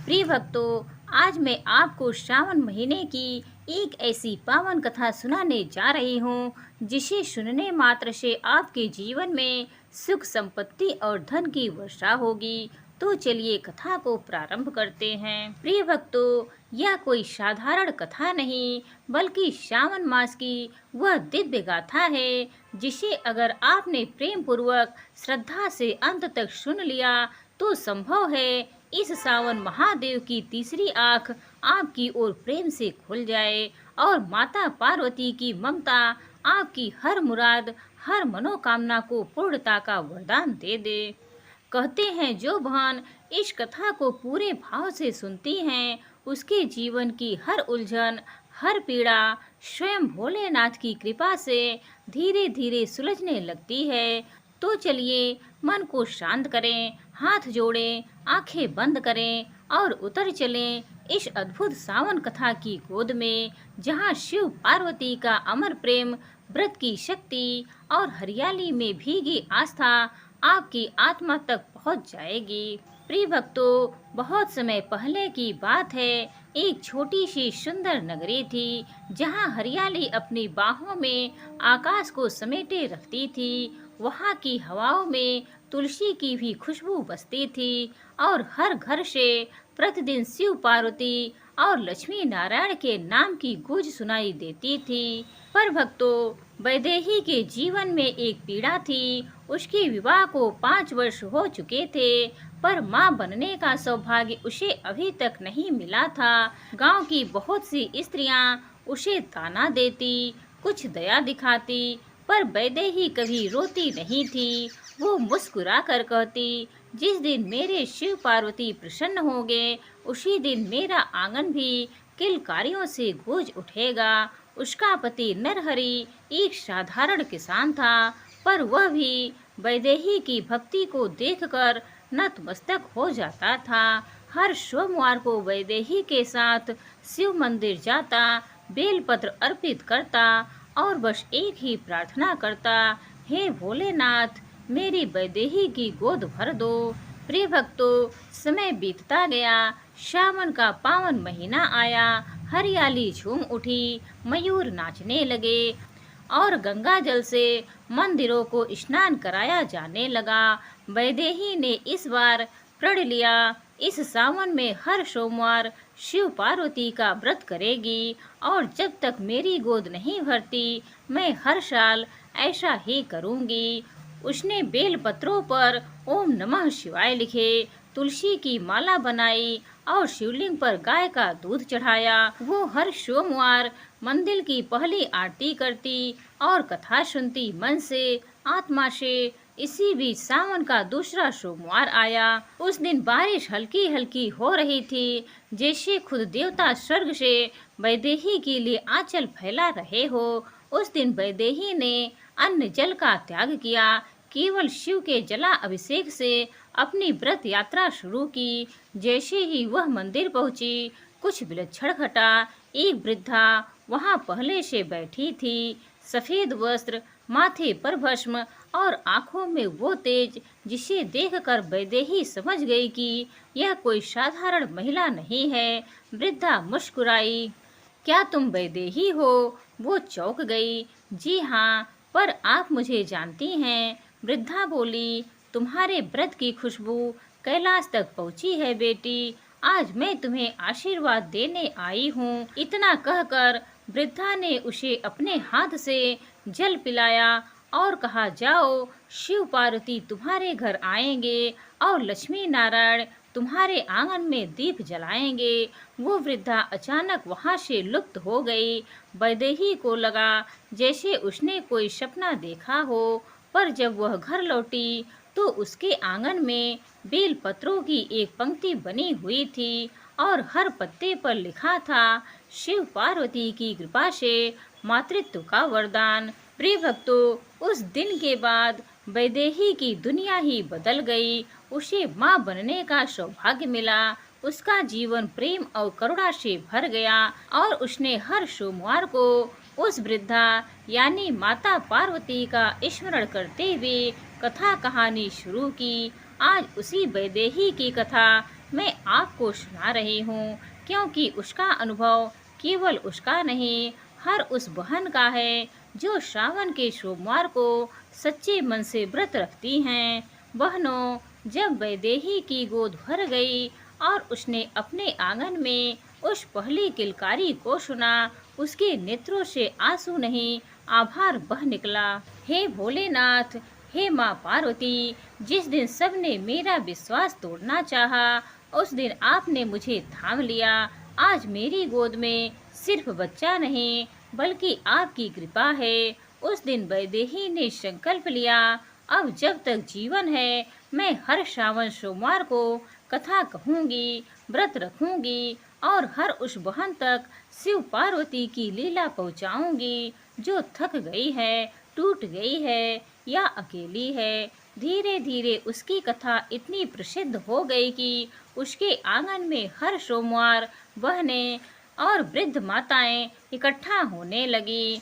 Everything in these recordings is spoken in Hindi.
प्रिय भक्तों, आज मैं आपको श्रावण महीने की एक ऐसी पावन कथा सुनाने जा रही हूँ जिसे सुनने मात्र से आपके जीवन में सुख संपत्ति और धन की वर्षा होगी। तो चलिए कथा को प्रारंभ करते हैं। प्रिय भक्तों, यह कोई साधारण कथा नहीं बल्कि श्रावण मास की वह दिव्य गाथा है जिसे अगर आपने प्रेम पूर्वक श्रद्धा से अंत तक सुन लिया तो संभव है इस सावन महादेव की तीसरी आंख आपकी ओर प्रेम से खुल जाए और माता पार्वती की ममता आपकी हर मुराद, हर मनोकामना को पूर्णता का वरदान दे दे। कहते हैं जो बहन इस कथा को पूरे भाव से सुनती हैं, उसके जीवन की हर उलझन, हर पीड़ा स्वयं भोलेनाथ की कृपा से धीरे धीरे सुलझने लगती है। तो चलिए मन को शांत करें, हाथ जोड़ें, आंखें बंद करें और उतर चलें इस अद्भुत सावन कथा की गोद में, जहां शिव पार्वती का अमर प्रेम, व्रत की शक्ति और हरियाली में भीगी आस्था आपकी आत्मा तक पहुंच जाएगी। प्रिय भक्तों, बहुत समय पहले की बात है, एक छोटी सी सुंदर नगरी थी जहां हरियाली अपनी बाहों में आकाश को समेटे रखती थी। वहां की हवाओं में तुलसी की भी खुशबू बसती थी और हर घर से प्रतिदिन शिव पार्वती और लक्ष्मी नारायण के नाम की गूंज सुनाई देती थी। पर भक्तों, वैदेही के जीवन में एक पीड़ा थी। उसके विवाह को 5 वर्ष हो चुके थे, पर मां बनने का सौभाग्य उसे अभी तक नहीं मिला था। गांव की बहुत सी स्त्रियां उसे ताना देती, कुछ दया दिखाती, पर वैदेही कभी रोती नहीं थी। वो मुस्कुरा कर कहती, जिस दिन मेरे शिव पार्वती प्रसन्न होंगे उसी दिन मेरा आंगन भी किलकारियों से गूंज उठेगा। उसका पति नरहरि एक साधारण किसान था, पर वह भी वैदेही की भक्ति को देखकर नतमस्तक हो जाता था। हर सोमवार को वैदेही के साथ शिव मंदिर जाता, बेलपत्र अर्पित करता और बस एक ही प्रार्थना करता, हे भोलेनाथ, मेरी वैदेही की गोद भर दो। प्रिय भक्तों, समय बीतता गया, श्रावण का पावन महीना आया, हरियाली झूम उठी, मयूर नाचने लगे और गंगा जल से मंदिरों को स्नान कराया जाने लगा। वैदेही ने इस बार प्रण लिया, इस सावन में हर सोमवार शिव पार्वती का व्रत करेगी और जब तक मेरी गोद नहीं भरती मैं हर साल ऐसा ही करूंगी। उसने बेल पत्रों पर ओम नमः शिवाय लिखे, तुलसी की माला बनाई और शिवलिंग पर गाय का दूध चढ़ाया। वो हर सोमवार मंदिर की पहली आरती करती और कथा सुनती मन से, आत्मा से। इसी बीच सावन का दूसरा सोमवार आया। उस दिन बारिश हल्की हल्की हो रही थी, जैसे खुद देवता स्वर्ग से वैदेही के लिए आंचल फैला रहे हो। उस दिन वैदेही ने अन्न जल का त्याग किया, केवल शिव के जला अभिषेक से अपनी व्रत यात्रा शुरू की। जैसे ही वह मंदिर पहुंची, कुछ विलक्षण घटा। एक वृद्धा वहां पहले से बैठी थी, सफेद वस्त्र, माथे पर भस्म और आंखों में वो तेज जिसे देखकर वैदेही समझ गई कि यह कोई साधारण महिला नहीं है। वृद्धा मुस्कुराई, क्या तुम वैदेही हो? वो चौंक गई। जी हाँ, पर आप मुझे जानती हैं? वृद्धा बोली, तुम्हारे व्रत की खुशबू कैलाश तक पहुंची है बेटी, आज मैं तुम्हें आशीर्वाद देने आई हूँ। इतना कहकर वृद्धा ने उसे अपने हाथ से जल पिलाया और कहा, जाओ, शिव पार्वती तुम्हारे घर आएंगे और लक्ष्मी नारायण तुम्हारे आंगन में दीप जलाएंगे। वो वृद्धा अचानक वहां से लुप्त हो गई। वैदेही को लगा जैसे उसने कोई सपना देखा हो, पर जब वह घर लौटी तो उसके आंगन में बेल पत्रों की एक पंक्ति बनी हुई थी और हर पत्ते पर लिखा था, शिव पार्वती की कृपा से मातृत्व का वरदान। प्रिय भक्तों, उस दिन के बाद वैदेही की दुनिया ही बदल गई। उसे मां बनने का सौभाग्य मिला। उसका जीवन प्रेम और करुणा से भर गया और उसने हर सोमवार को उस वृद्धा यानी माता पार्वती का स्मरण करते हुए कथा कहानी शुरू की। आज उसी वैदेही की कथा मैं आपको सुना रही हूँ, क्योंकि उसका अनुभव केवल उसका नहीं, हर उस बहन का है जो श्रावण के सोमवार को सच्चे मन से व्रत रखती हैं। बहनों, जब वैदेही की गोद भर गई और उसने अपने आंगन में उस पहली किलकारी को सुना, उसके नेत्रों से आंसू नहीं, आभार बह निकला। हे भोलेनाथ, हे माँ पार्वती, जिस दिन सबने मेरा विश्वास तोड़ना चाहा, उस दिन आपने मुझे थाम लिया। आज मेरी गोद में सिर्फ बच्चा नहीं, बल्कि आपकी कृपा है। उस दिन वैदेही ने संकल्प लिया, अब जब तक जीवन है मैं हर श्रावण सोमवार को कथा कहूँगी, व्रत रखूँगी और हर उस बहन तक शिव पार्वती की लीला पहुँचाऊँगी जो थक गई है, टूट गई है या अकेली है। धीरे धीरे उसकी कथा इतनी प्रसिद्ध हो गई कि उसके आंगन में हर सोमवार बहनें और वृद्ध माताएं इकट्ठा होने लगी।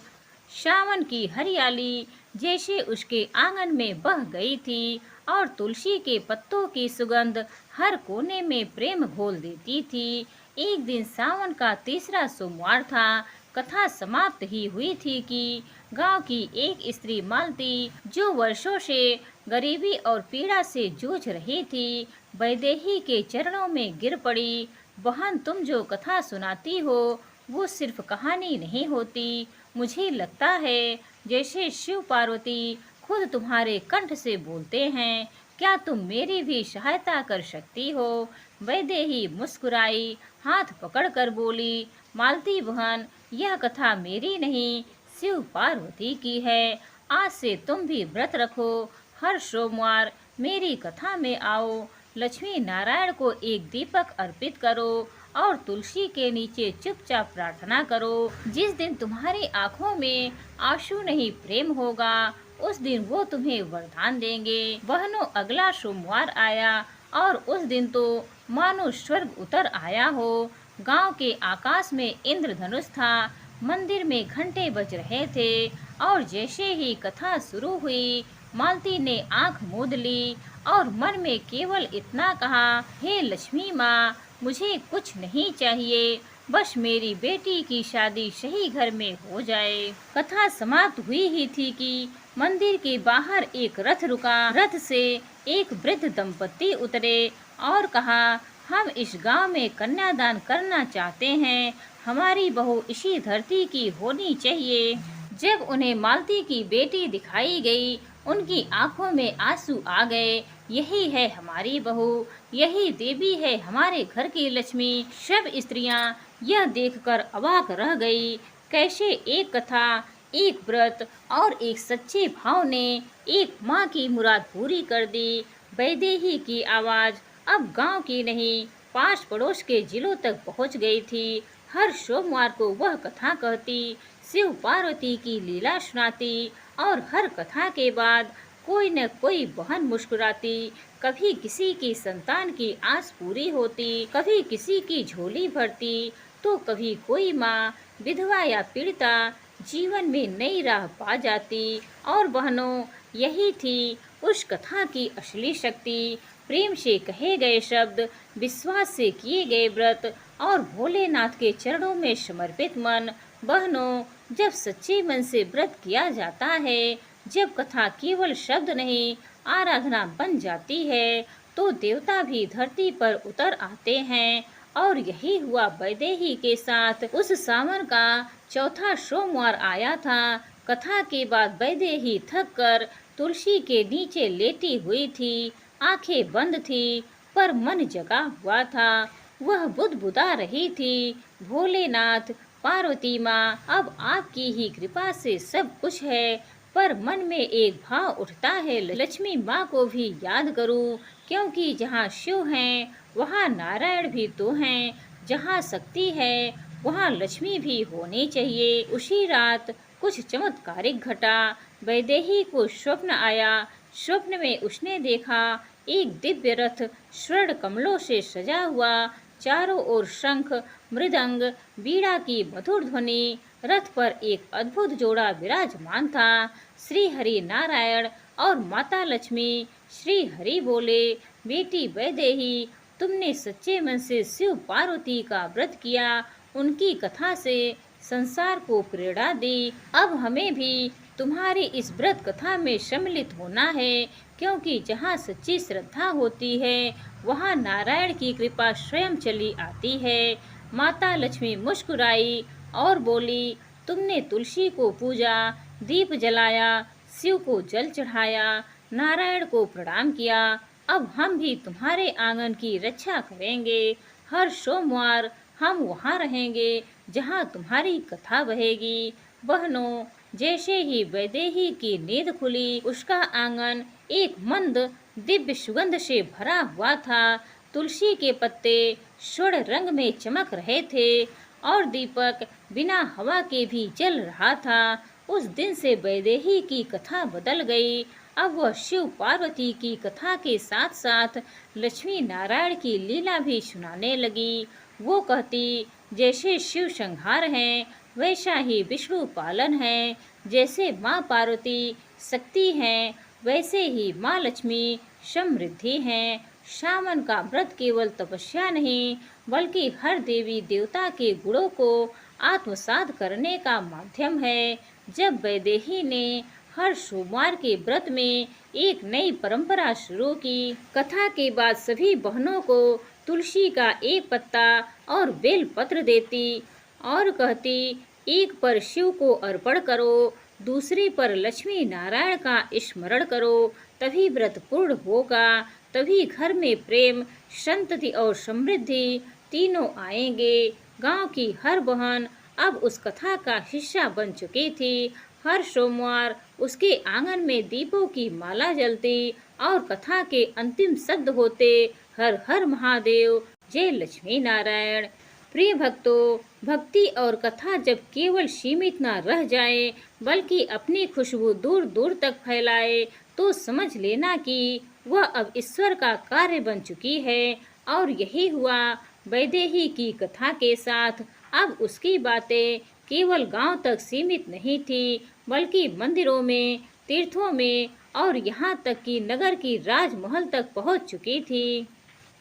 श्रावण की हरियाली जैसे उसके आंगन में बह गई थी और तुलसी के पत्तों की सुगंध हर कोने में प्रेम घोल देती थी। एक दिन सावन का तीसरा सोमवार था। कथा समाप्त ही हुई थी कि गांव की एक स्त्री मालती, जो वर्षों से गरीबी और पीड़ा से जूझ रही थी, वैदेही के चरणों में गिर पड़ी। बहन, तुम जो कथा सुनाती हो वो सिर्फ कहानी नहीं होती। मुझे लगता है जैसे शिव पार्वती खुद तुम्हारे कंठ से बोलते हैं। क्या तुम मेरी भी सहायता कर सकती हो? वैदेही मुस्कुराई, हाथ पकड़कर बोली, मालती बहन, यह कथा मेरी नहीं, शिव पार्वती की है। आज से तुम भी व्रत रखो, हर सोमवार मेरी कथा में आओ, लक्ष्मी नारायण को एक दीपक अर्पित करो और तुलसी के नीचे चुपचाप प्रार्थना करो। जिस दिन तुम्हारी आंखों में आंसू नहीं प्रेम होगा, उस दिन वो तुम्हें वरदान देंगे। बहनों, अगला सोमवार आया और उस दिन तो मानो स्वर्ग उतर आया हो। गांव के आकाश में इंद्रधनुष था, मंदिर में घंटे बज रहे थे और जैसे ही कथा शुरू हुई, मालती ने आंख मूंद ली और मन में केवल इतना कहा, हे लक्ष्मी माँ, मुझे कुछ नहीं चाहिए, बस मेरी बेटी की शादी सही घर में हो जाए। कथा समाप्त हुई ही थी कि मंदिर के बाहर एक रथ रुका। रथ से एक वृद्ध दंपत्ति उतरे और कहा, हम इस गांव में कन्यादान करना चाहते हैं, हमारी बहू इसी धरती की होनी चाहिए। जब उन्हें मालती की बेटी दिखाई गई, उनकी आंखों में आंसू आ गए। यही है हमारी बहू, यही देवी है हमारे घर की लक्ष्मी। सब स्त्रियां यह देखकर अवाक रह गई। कैसे एक कथा, एक व्रत और एक सच्चे भाव ने एक माँ की मुराद पूरी कर दी। वैदेही की आवाज अब गांव की नहीं, पास पड़ोस के जिलों तक पहुंच गई थी। हर सोमवार को वह कथा कहती, शिव पार्वती की लीला सुनाती और हर कथा के बाद कोई न कोई बहन मुस्कुराती। कभी किसी की संतान की आस पूरी होती, कभी किसी की झोली भरती, तो कभी कोई माँ विधवा या पीड़िता जीवन में नई राह पा जाती। और बहनों, यही थी उस कथा की असली शक्ति। प्रेम से कहे गए शब्द, विश्वास से किए गए व्रत और भोलेनाथ के चरणों में समर्पित मन। बहनों, जब सच्चे मन से व्रत किया जाता है, जब कथा केवल शब्द नहीं आराधना बन जाती है, तो देवता भी धरती पर उतर आते हैं। और यही हुआ वैदेही के साथ। उस सावन का चौथा सोमवार आया था। कथा के बाद वैदेही थक कर तुलसी के नीचे लेटी हुई थी। आंखें बंद थी, पर मन जगा हुआ था। वह बुदबुदा रही थी, भोलेनाथ, पार्वती माँ, अब आपकी ही कृपा से सब कुछ है, पर मन में एक भाव उठता है, लक्ष्मी माँ को भी याद करूं, क्योंकि जहाँ शिव हैं वहाँ नारायण भी तो हैं, जहाँ शक्ति है वहाँ लक्ष्मी भी होनी चाहिए। उसी रात कुछ चमत्कारिक घटा। वैदेही को स्वप्न आया। स्वप्न में उसने देखा एक दिव्य रथ स्वर्ण कमलों से सजा हुआ, चारों ओर शंख, मृदंग, बीड़ा की मधुर ध्वनि। रथ पर एक अद्भुत जोड़ा विराजमान था, श्री हरि नारायण और माता लक्ष्मी। श्री हरि बोले, बेटी वैदेही, तुमने सच्चे मन से शिव पार्वती का व्रत किया, उनकी कथा से संसार को प्रेरणा दी। अब हमें भी तुम्हारी इस व्रत कथा में सम्मिलित होना है, क्योंकि जहाँ सच्ची श्रद्धा होती है वहाँ नारायण की कृपा स्वयं चली आती है। माता लक्ष्मी मुस्कुराई और बोली, तुमने तुलसी को पूजा, दीप जलाया, शिव को जल चढ़ाया, नारायण को प्रणाम किया। अब हम भी तुम्हारे आंगन की रक्षा करेंगे। हर सोमवार हम वहाँ रहेंगे जहाँ तुम्हारी कथा बहेगी। बहनों, जैसे ही वैदेही की नींद खुली, उसका आंगन एक मंद दिव्य सुगंध से भरा हुआ था। तुलसी के पत्ते स्वर्ण रंग में चमक रहे थे और दीपक बिना हवा के भी जल रहा था। उस दिन से वैदेही की कथा बदल गई। अब वह शिव पार्वती की कथा के साथ साथ लक्ष्मी नारायण की लीला भी सुनाने लगी। वो कहती, जैसे शिव संहार है वैसा ही विष्णु पालन है, जैसे माँ पार्वती शक्ति हैं वैसे ही माँ लक्ष्मी समृद्धि हैं। सावन का व्रत केवल तपस्या नहीं, बल्कि हर देवी देवता के गुणों को आत्मसात करने का माध्यम है। जब वैदेही ने हर सोमवार के व्रत में एक नई परंपरा शुरू की, कथा के बाद सभी बहनों को तुलसी का एक पत्ता और बेल पत्र देती और कहती, एक पर शिव को अर्पण करो, दूसरे पर लक्ष्मी नारायण का स्मरण करो, तभी व्रत पूर्ण होगा, तभी घर में प्रेम, संतति और समृद्धि तीनों आएंगे। गांव की हर बहन अब उस कथा का हिस्सा बन चुकी थी। हर सोमवार उसके आंगन में दीपों की माला जलती और कथा के अंतिम शब्द होते, हर हर महादेव, जय लक्ष्मी नारायण। प्रिय भक्तों, भक्ति और कथा जब केवल सीमित न रह जाए बल्कि अपनी खुशबू दूर दूर तक फैलाए, तो समझ लेना कि वह अब ईश्वर का कार्य बन चुकी है। और यही हुआ वैदेही की कथा के साथ। अब उसकी बातें केवल गांव तक सीमित नहीं थी, बल्कि मंदिरों में, तीर्थों में और यहाँ तक कि नगर की राजमहल तक पहुँच चुकी थी।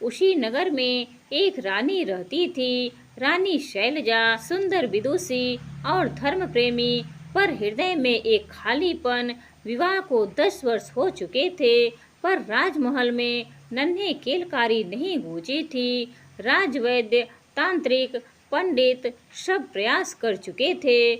उसी नगर में एक रानी रहती थी, रानी शैलजा, सुंदर विदुषी और धर्म प्रेमी, पर हृदय में एक खालीपन। विवाह को 10 वर्ष हो चुके थे, पर राजमहल में नन्हे केलकारी नहीं गूंजी थी। राजवैद्य, तांत्रिक, पंडित सब प्रयास कर चुके थे।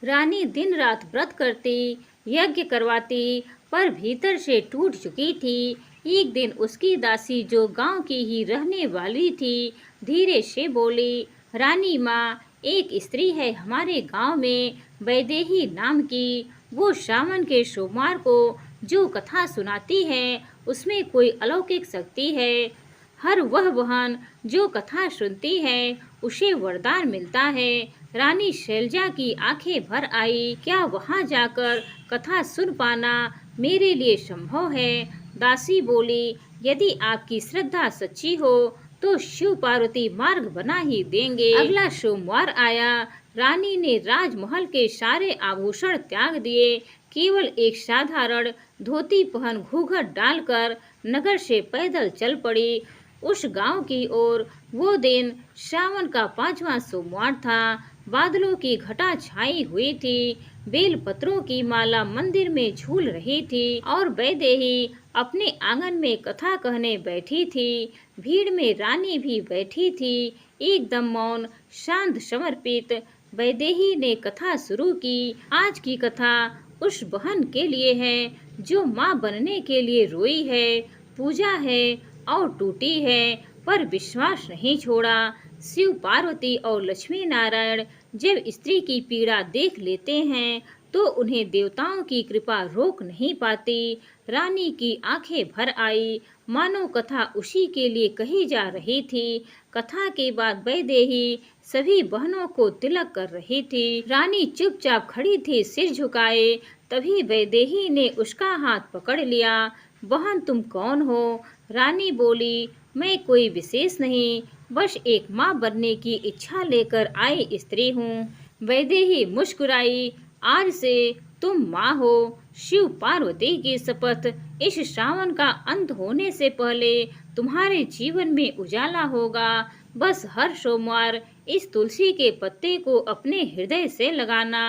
रानी दिन रात व्रत करती, यज्ञ करवाती, पर भीतर से टूट चुकी थी। एक दिन उसकी दासी, जो गांव की ही रहने वाली थी, धीरे से बोली, रानी माँ, एक स्त्री है हमारे गांव में, वैदेही नाम की। वो सावन के सोमवार को जो कथा सुनाती है उसमें कोई अलौकिक शक्ति है। हर वह बहन जो कथा सुनती है उसे वरदान मिलता है। रानी शैलजा की आंखें भर आई, क्या वहां जाकर कथा सुन पाना मेरे लिए संभव है? दासी बोली, यदि आपकी श्रद्धा सच्ची हो तो शिव पार्वती मार्ग बना ही देंगे। अगला सोमवार आया। रानी ने राजमहल के सारे आभूषण त्याग दिए, केवल एक साधारण धोती पहन घूंघट डालकर नगर से पैदल चल पड़ी उस गांव की ओर। वो दिन सावन का 5वां सोमवार था। बादलों की घटा छाई हुई थी, बेल पत्रों की माला मंदिर में झूल रही थी और वैदेही अपने आंगन में कथा कहने बैठी थी। भीड़ में रानी भी बैठी थी, एकदम मौन, शांत, समर्पित। वैदेही ने कथा शुरू की। आज की कथा उस बहन के लिए है जो माँ बनने के लिए रोई है, पूजा है और टूटी है, पर विश्वास नहीं छोड़ा। शिव पार्वती और लक्ष्मी नारायण जब स्त्री की पीड़ा देख लेते हैं तो उन्हें देवताओं की कृपा रोक नहीं पाती। रानी की आंखें भर आई, मानो कथा उसी के लिए कही जा रही थी। कथा के बाद वैदेही सभी बहनों को तिलक कर रही थी। रानी चुपचाप खड़ी थी, सिर झुकाए। तभी वैदेही ने उसका हाथ पकड़ लिया। बहन, तुम कौन हो? रानी बोली, मैं कोई विशेष नहीं, बस एक माँ बनने की इच्छा लेकर आई स्त्री हूँ। वैदेही मुस्कुराई, आज से तुम माँ हो, शिव पार्वती की शपथ, इस श्रावण का अंत होने से पहले तुम्हारे जीवन में उजाला होगा। बस हर सोमवार इस तुलसी के पत्ते को अपने हृदय से लगाना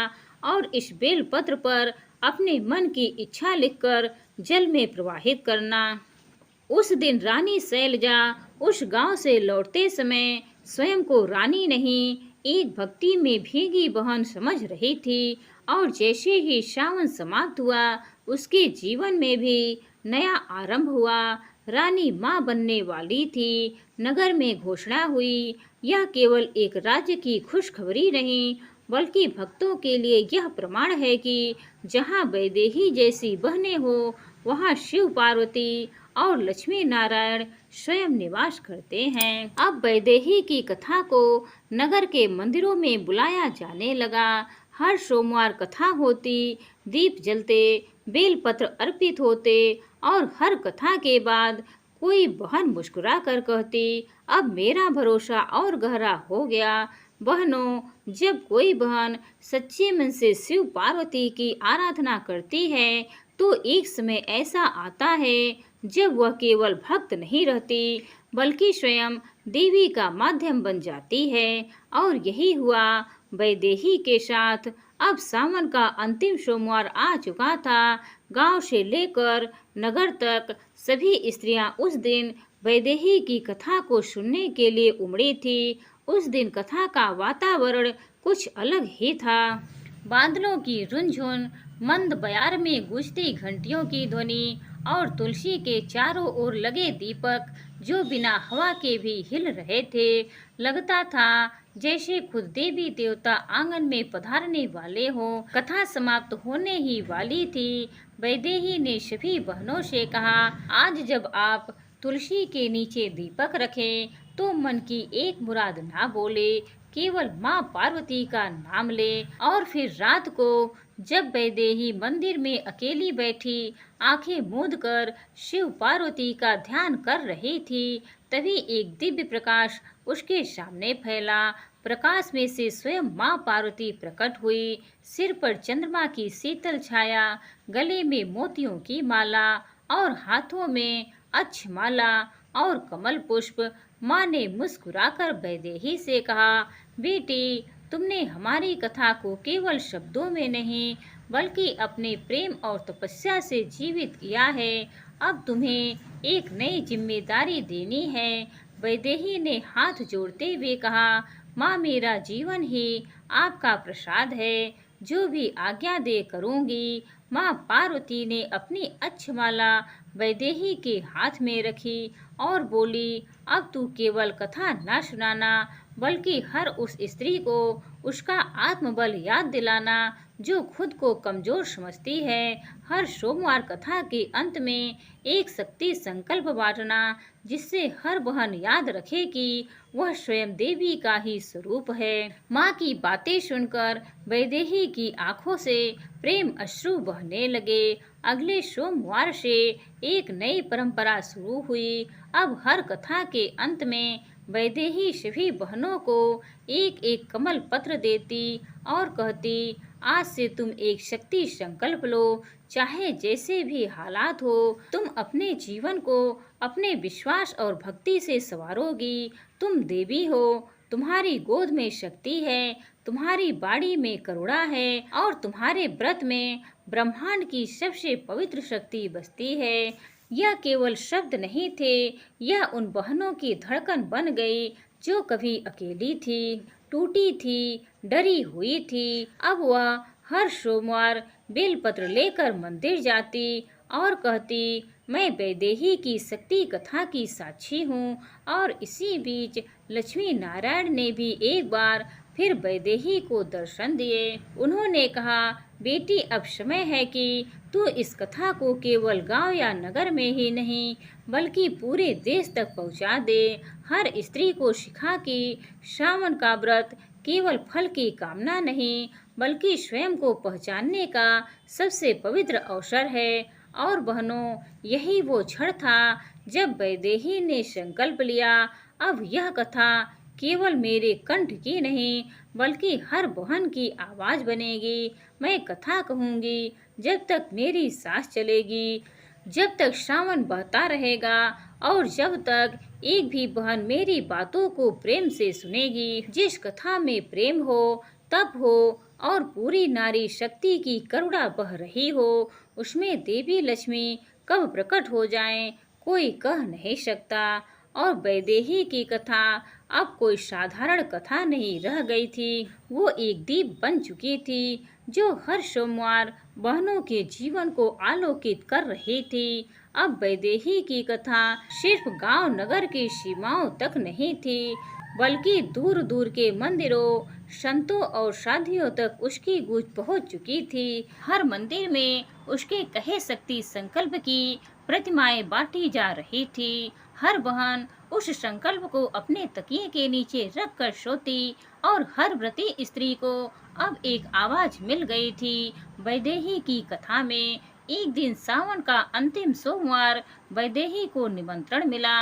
और इस बेल पत्र पर अपने मन की इच्छा लिखकर जल में प्रवाहित करना। उस दिन रानी शैलजा उस गांव से लौटते समय स्वयं को रानी नहीं, एक भक्ति में भीगी बहन समझ रही थी। और जैसे ही श्रावण समाप्त हुआ, उसके जीवन में भी नया आरंभ हुआ। रानी माँ बनने वाली थी। नगर में घोषणा हुई। यह केवल एक राज्य की खुशखबरी नहीं, बल्कि भक्तों के लिए यह प्रमाण है कि जहाँ वैदेही जैसी बहनें हो, वहाँ शिव पार्वती और लक्ष्मी नारायण स्वयं निवास करते हैं। अब वैदेही की कथा को नगर के मंदिरों में बुलाया जाने लगा। हर सोमवार कथा होती, दीप जलते, बेलपत्र अर्पित होते और हर कथा के बाद कोई बहन मुस्कुरा कर कहती, अब मेरा भरोसा और गहरा हो गया। बहनों, जब कोई बहन सच्चे मन से शिव पार्वती की आराधना करती है, तो एक समय ऐसा आता है जब वह केवल भक्त नहीं रहती, बल्कि स्वयं देवी का माध्यम बन जाती है। और यही हुआ वैदेही के साथ। अब सावन का अंतिम सोमवार आ चुका था। गांव से लेकर नगर तक सभी स्त्रियां उस दिन वैदेही की कथा को सुनने के लिए उमड़ी थी। उस दिन कथा का वातावरण कुछ अलग ही था। बादलों की रुनझुन, मंद बयार में गूंजती घंटियों की ध्वनि और तुलसी के चारों ओर लगे दीपक जो बिना हवा के भी हिल रहे थे। लगता था जैसे खुद देवी देवता आंगन में पधारने वाले हों। कथा समाप्त होने ही वाली थी। वैदेही ने सभी बहनों से कहा, आज जब आप तुलसी के नीचे दीपक रखें तो मन की एक मुराद ना बोले, केवल माँ पार्वती का नाम ले। और फिर रात को जब वैदेही मंदिर में अकेली बैठी आंखें मूंद कर शिव पार्वती का ध्यान कर रही थी, तभी एक दिव्य प्रकाश उसके सामने फैला। प्रकाश में से स्वयं माँ पार्वती प्रकट हुई। सिर पर चंद्रमा की शीतल छाया, गले में मोतियों की माला और हाथों में अक्षमाला और कमल पुष्प। माँ ने मुस्कुराकर वैदेही से कहा, बेटी, तुमने हमारी कथा को केवल शब्दों में नहीं, बल्कि अपने प्रेम और तपस्या से जीवित किया है। अब तुम्हें एक नई जिम्मेदारी देनी है। वैदेही ने हाथ जोड़ते हुए कहा, माँ, मेरा जीवन ही आपका प्रसाद है। जो भी आज्ञा दे करूँगी। माँ पार्वती ने अपनी अक्षमाला वैदेही के हाथ में रखी और बोली, अब तू केवल कथा न सुनाना, बल्कि हर उस स्त्री को उसका आत्मबल याद दिलाना जो खुद को कमजोर समझती है। हर सोमवार कथा के अंत में एक शक्ति संकल्प बांटना, जिससे हर बहन याद रखे कि वह स्वयं देवी का ही स्वरूप है। माँ की बातें सुनकर वैदेही की आंखों से प्रेम अश्रु बहने लगे। अगले सोमवार से एक नई परंपरा शुरू हुई। अब हर कथा के अंत में वैदेही सभी बहनों को एक एक कमल पत्र देती और कहती, आज से तुम एक शक्ति संकल्प लो। चाहे जैसे भी हालात हो, तुम अपने जीवन को अपने विश्वास और भक्ति से संवारोगी। तुम देवी हो, तुम्हारी गोद में शक्ति है, तुम्हारी बाड़ी में करुणा है और तुम्हारे व्रत में ब्रह्मांड की सबसे पवित्र शक्ति बसती है। यह केवल शब्द नहीं थे, यह उन बहनों की धड़कन बन गई जो कभी अकेली थी, टूटी थी, डरी हुई थी। अब वह हर सोमवार बेलपत्र लेकर मंदिर जाती और कहती, मैं वैदेही की शक्ति कथा की साक्षी हूँ। और इसी बीच लक्ष्मी नारायण ने भी एक बार फिर वैदेही को दर्शन दिए। उन्होंने कहा, बेटी, अब समय है कि तू इस कथा को केवल गांव या नगर में ही नहीं, बल्कि पूरे देश तक पहुंचा दे। हर स्त्री को सिखा कि श्रावण का व्रत केवल फल की कामना नहीं, बल्कि स्वयं को पहचानने का सबसे पवित्र अवसर है। और बहनों, यही वो क्षण था जब वैदेही ने संकल्प लिया, अब यह कथा केवल मेरे कंठ की नहीं बल्कि हर बहन की आवाज बनेगी। मैं कथा कहूंगी जब तक मेरी सांस चलेगी, जब तक श्रावण बहता रहेगा और जब तक एक भी बहन मेरी बातों को प्रेम से सुनेगी। जिस कथा में प्रेम हो, तप हो और पूरी नारी शक्ति की करुणा बह रही हो, उसमें देवी लक्ष्मी कब प्रकट हो जाएं, कोई कह नहीं सकता। और वैदेही की कथा अब कोई साधारण कथा नहीं रह गई थी, वो एक दीप बन चुकी थी जो हर सोमवार बहनों के जीवन को आलोकित कर रही थी। अब वैदेही की कथा सिर्फ गांव नगर की सीमाओं तक नहीं थी, बल्कि दूर दूर के मंदिरों, संतों और साधियों तक उसकी गूंज पहुंच चुकी थी। हर मंदिर में उसके कहे शक्ति संकल्प की प्रतिमाएं बांटी जा रही थी। हर बहन उस संकल्प को अपने तकिए के नीचे रख कर सोती और हर व्रती स्त्री को अब एक आवाज मिल गई थी। वैदेही की कथा में एक दिन सावन का अंतिम सोमवार वैदेही को निमंत्रण मिला।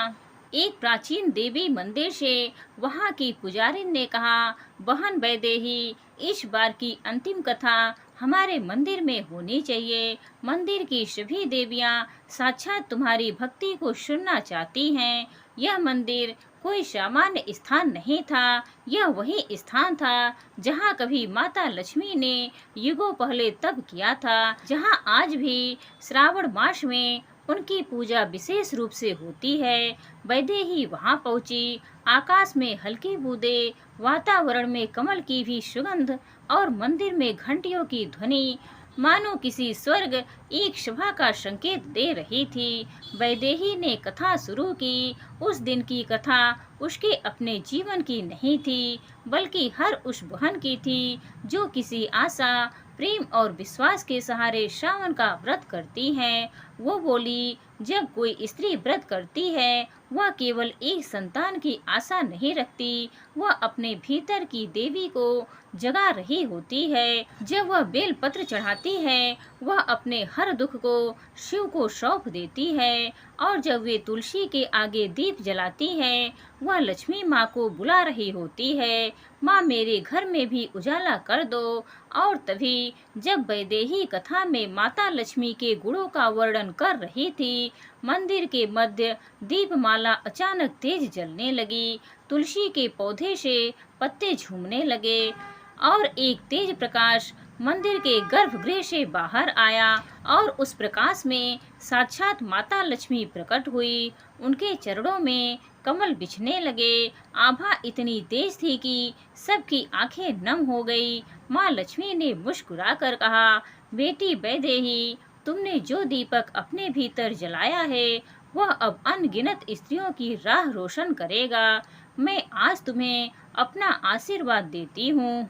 एक प्राचीन देवी मंदिर से वहां की पुजारिन ने कहा, बहन वैदेही, इस बार की अंतिम कथा हमारे मंदिर में होनी चाहिए। मंदिर की सभी देवियां साक्षात तुम्हारी भक्ति को सुनना चाहती हैं। यह मंदिर कोई सामान्य स्थान नहीं था, यह वही स्थान था जहां कभी माता लक्ष्मी ने युगों पहले तप किया था, जहां आज भी श्रावण मास में उनकी पूजा विशेष रूप से होती है। वैदेही वहां पहुंची। आकाश में हल्की बूंदें, वातावरण में कमल की भी सुगंध और मंदिर में घंटियों की ध्वनि मानो किसी स्वर्ग एक सभा का संकेत दे रही थी। वैदेही ने कथा शुरू की। उस दिन की कथा उसके अपने जीवन की नहीं थी, बल्कि हर उस बहन की थी जो किसी आशा, प्रेम और विश्वास के सहारे श्रावण का व्रत करती है। वो बोली, जब कोई स्त्री व्रत करती है वह केवल एक संतान की आशा नहीं रखती, वह अपने भीतर की देवी को जगा रही होती है। जब वह बेल पत्र चढ़ाती है वह अपने हर दुख को शिव को सौंप देती है, और जब वे तुलसी के आगे दीप जलाती है वह लक्ष्मी माँ को बुला रही होती है, माँ मेरे घर में भी उजाला कर दो। और तभी जब वैदेही कथा में माता लक्ष्मी के गुणों का वर्णन कर रही थी, मंदिर के मध्य दीपमाला अचानक तेज जलने लगी। तुलसी के पौधे से पत्ते झूमने लगे और एक तेज प्रकाश मंदिर के गर्भगृह से बाहर आया, और उस प्रकाश में साक्षात माता लक्ष्मी प्रकट हुई। उनके चरणों में कमल बिछने लगे। आभा इतनी तेज थी कि सबकी आंखें नम हो गई। माँ लक्ष्मी ने मुस्कुराकर कहा, बेटी वैदेही, तुमने जो दीपक अपने भीतर जलाया है वह अब अनगिनत स्त्रियों की राह रोशन करेगा। मैं आज तुम्हें अपना आशीर्वाद देती हूँ।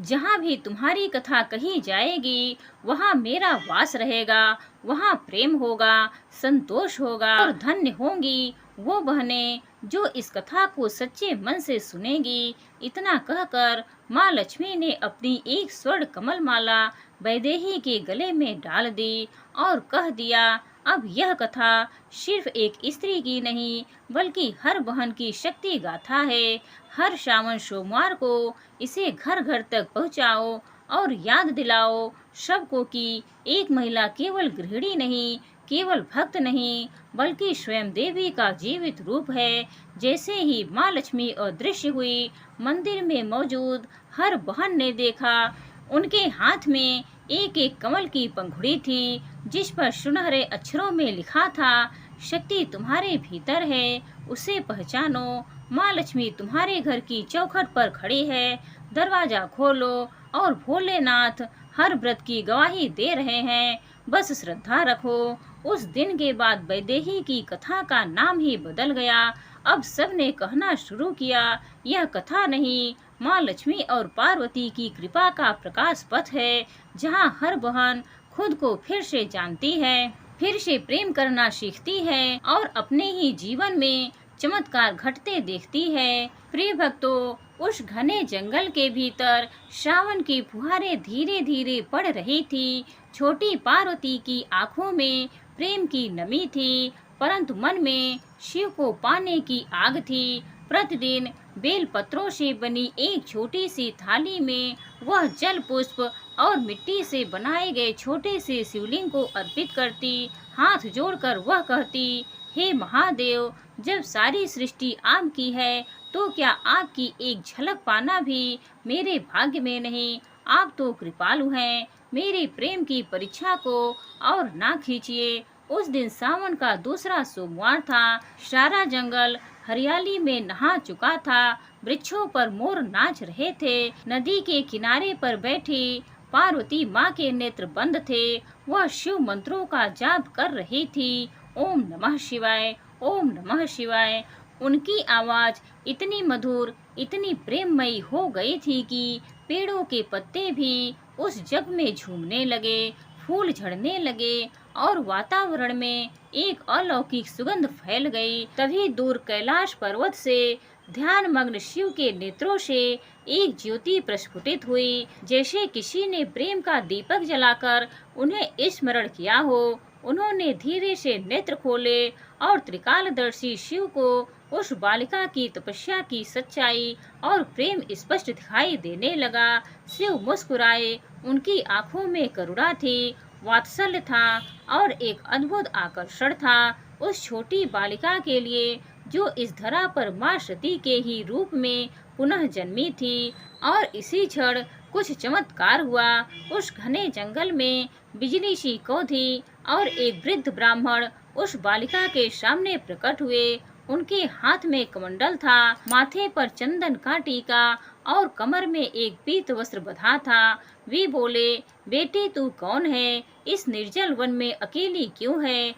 जहाँ भी तुम्हारी कथा कही जाएगी वहाँ मेरा वास रहेगा, वहाँ प्रेम होगा, संतोष होगा और धन्य होंगी वो बहनें जो इस कथा को सच्चे मन से सुनेगी। इतना कहकर माँ लक्ष्मी ने अपनी एक स्वर्ण कमल माला वैदेही के गले में डाल दी और कह दिया, अब यह कथा सिर्फ एक स्त्री की नहीं बल्कि हर बहन की शक्ति गाथा है। हर श्रावण सोमवार को इसे घर घर तक पहुंचाओ और याद दिलाओ सबको कि एक महिला केवल गृहिणी नहीं, केवल भक्त नहीं, बल्कि स्वयं देवी का जीवित रूप है। जैसे ही माँ लक्ष्मी अदृश्य हुई, मंदिर में मौजूद हर बहन ने देखा उनके हाथ में एक एक कमल की पंखुड़ी थी, जिस पर सुनहरे अक्षरों में लिखा था, शक्ति तुम्हारे भीतर है, उसे पहचानो। माँ लक्ष्मी तुम्हारे घर की चौखट पर खड़ी है, दरवाजा खोलो और भोलेनाथ हर व्रत की गवाही दे रहे हैं, बस श्रद्धा रखो। उस दिन के बाद वैदेही की कथा का नाम ही बदल गया। अब सबने कहना शुरू किया, यह कथा नहीं, माँ लक्ष्मी और पार्वती की कृपा का प्रकाश पथ है, जहाँ हर बहन खुद को फिर से जानती है, फिर से प्रेम करना सीखती है और अपने ही जीवन में चमत्कार घटते देखती है। प्रिय भक्तों, उस घने जंगल के भीतर श्रावण की फुहारें धीरे धीरे पड़ रही थी। छोटी पार्वती की आंखों में प्रेम की नमी थी, परंतु मन में शिव को पाने की आग थी। प्रतिदिन बेल पत्रों से बनी एक छोटी सी थाली में वह जल पुष्प और मिट्टी से बनाए गए छोटे से शिवलिंग को अर्पित करती। हाथ जोड़कर वह कहती, हे महादेव, जब सारी सृष्टि आपकी है तो क्या आपकी एक झलक पाना भी मेरे भाग्य में नहीं? आप तो कृपालु हैं, मेरे प्रेम की परीक्षा को और ना खींचिए। उस दिन सावन का दूसरा सोमवार था। सारा जंगल हरियाली में नहा चुका था। वृक्षों पर मोर नाच रहे थे। नदी के किनारे पर बैठी पार्वती माँ के नेत्र बंद थे। वह शिव मंत्रों का जाप कर रही थी। ओम नमः शिवाय, ओम नमः शिवाय। उनकी आवाज इतनी मधुर, इतनी प्रेममयी हो गई थी कि पेड़ों के पत्ते भी उस जग में झूमने लगे, फूल झड़ने लगे और वातावरण में एक अलौकिक सुगंध फैल गई। तभी दूर कैलाश पर्वत से ध्यान मग्न शिव के नेत्रों से एक ज्योति प्रस्फुटित हुई, जैसे किसी ने प्रेम का दीपक जलाकर उन्हें स्मरण किया हो। उन्होंने धीरे से नेत्र खोले और त्रिकालदर्शी शिव को उस बालिका की तपस्या की सच्चाई और प्रेम स्पष्ट दिखाई देने लगा। शिव मुस्कुराए, उनकी आंखों में करुणा थी, वात्सल्य था और एक अद्भुत आकर्षण था उस छोटी बालिका के लिए जो इस धरा पर माँ सती के ही रूप में पुनः जन्मी थी। और इसी क्षण कुछ चमत्कार हुआ। उस घने जंगल में बिजली सी कौंधी और एक वृद्ध ब्राह्मण उस बालिका के सामने प्रकट हुए। उनके हाथ में कमंडल था, माथे पर चंदन का टीका और कमर में एक पीत वस्त्र बंधा था। वे बोले, बेटी तू कौन है? इस निर्जल वन में अकेली क्यों है?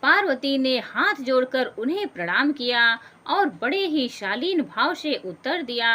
पार्वती ने हाथ जोड़कर उन्हें प्रणाम किया और बड़े ही शालीन भाव से उत्तर दिया,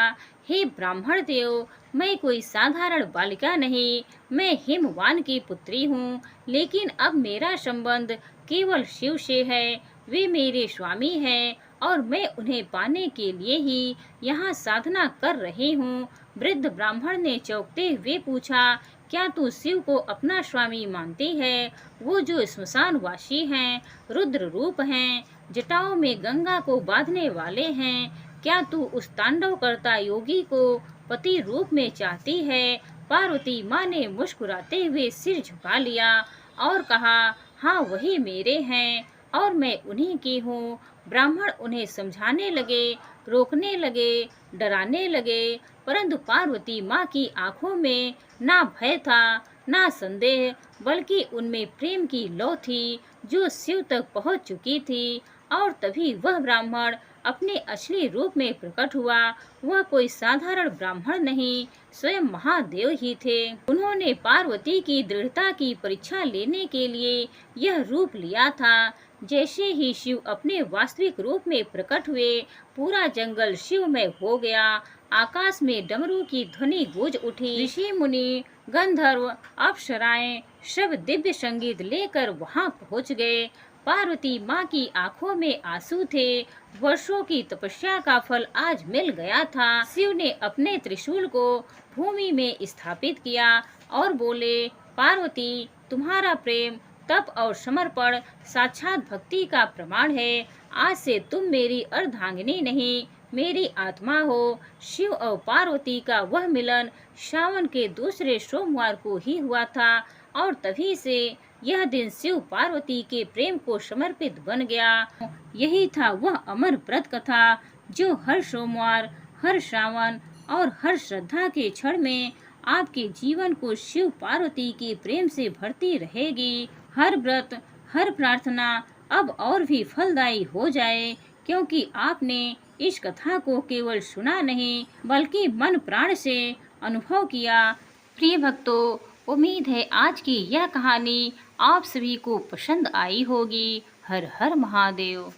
हे ब्राह्मण देव, मैं कोई साधारण बालिका नहीं, मैं हिमवान की पुत्री हूँ। लेकिन अब मेरा संबंध केवल शिव से है। वे मेरे स्वामी हैं और मैं उन्हें पाने के लिए ही यहाँ साधना कर रही हूँ। वृद्ध ब्राह्मण ने चौंकते हुए पूछा, क्या तू शिव को अपना स्वामी मानती है? वो जो स्मशानवासी हैं, रुद्र रूप हैं, जटाओं में गंगा को बांधने वाले हैं। क्या तू उस तांडव करता योगी को पति रूप में चाहती है? पार्वती माँ ने मुस्कुराते हुए सिर झुका लिया और कहा, हाँ वही मेरे हैं और मैं उन्हीं की हूँ। ब्राह्मण उन्हें समझाने लगे, रोकने लगे, डराने लगे, परंतु पार्वती माँ की आंखों में ना भय था, ना संदेह, बल्कि उनमें प्रेम की लौ थी जो शिव तक पहुँच चुकी थी। और तभी वह ब्राह्मण अपने असली रूप में प्रकट हुआ। वह कोई साधारण ब्राह्मण नहीं, स्वयं महादेव ही थे। उन्होंने पार्वती की दृढ़ता की परीक्षा लेने के लिए यह रूप लिया था। जैसे ही शिव अपने वास्तविक रूप में प्रकट हुए, पूरा जंगल शिवमय हो गया। आकाश में डमरू की ध्वनि गूंज उठी। ऋषि मुनि, गंधर्व, अप्सराएं सब दिव्य संगीत लेकर वहां पहुंच गए। पार्वती माँ की आंखों में आंसू थे। वर्षों की तपस्या का फल आज मिल गया था। शिव ने अपने त्रिशूल को भूमि में स्थापित किया और बोले, पार्वती, तुम्हारा प्रेम, तप और समर्पण साक्षात भक्ति का प्रमाण है। आज से तुम मेरी अर्धांगिनी नहीं, मेरी आत्मा हो। शिव और पार्वती का वह मिलन सावन के दूसरे सोमवार को ही हुआ था और तभी से यह दिन शिव पार्वती के प्रेम को समर्पित बन गया। यही था वह अमर व्रत कथा जो हर सोमवार, हर सावन और हर श्रद्धा के क्षण में आपके जीवन को शिव पार्वती के प्रेम से भरती रहेगी। हर व्रत, हर प्रार्थना अब और भी फलदायी हो जाए, क्योंकि आपने इस कथा को केवल सुना नहीं बल्कि मन प्राण से अनुभव किया। प्रिय भक्तों, उम्मीद है आज की यह कहानी आप सभी को पसंद आई होगी। हर हर महादेव।